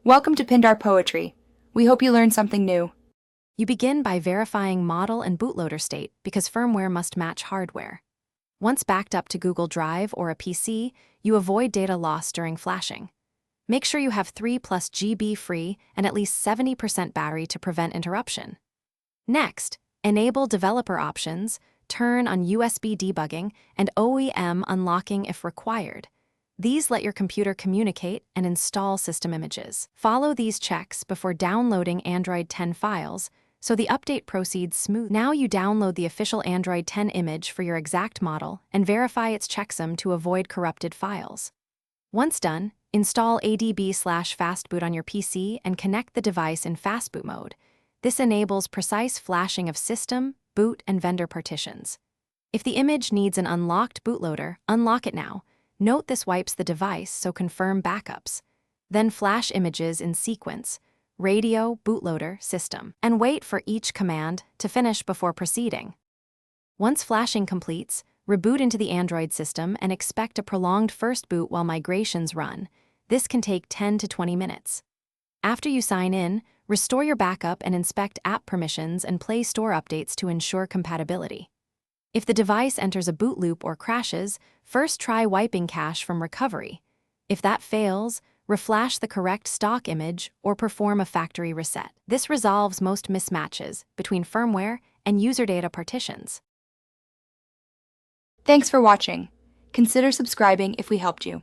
Welcome to Pindar Poetry. We hope you learned something new. You begin by verifying model and bootloader state because firmware must match hardware. Once backed up to Google Drive or a PC, you avoid data loss during flashing. Make sure you have 3+ GB free and at least 70% battery to prevent interruption. Next, enable developer options, turn on USB debugging, and OEM unlocking if required. These let your computer communicate and install system images. Follow these checks before downloading Android 10 files, so the update proceeds smooth. Now you download the official Android 10 image for your exact model and verify its checksum to avoid corrupted files. Once done, install ADB/fastboot on your PC and connect the device in fastboot mode. This enables precise flashing of system, boot, and vendor partitions. If the image needs an unlocked bootloader, unlock it now. Note this wipes the device, so confirm backups. Then flash images in sequence: radio, bootloader, system, and wait for each command to finish before proceeding. Once flashing completes, reboot into the Android system and expect a prolonged first boot while migrations run. This can take 10 to 20 minutes. After you sign in, restore your backup and inspect app permissions and Play Store updates to ensure compatibility. If the device enters a boot loop or crashes, first try wiping cache from recovery. If that fails, reflash the correct stock image or perform a factory reset. This resolves most mismatches between firmware and user data partitions. Thanks for watching. Consider subscribing if we helped you.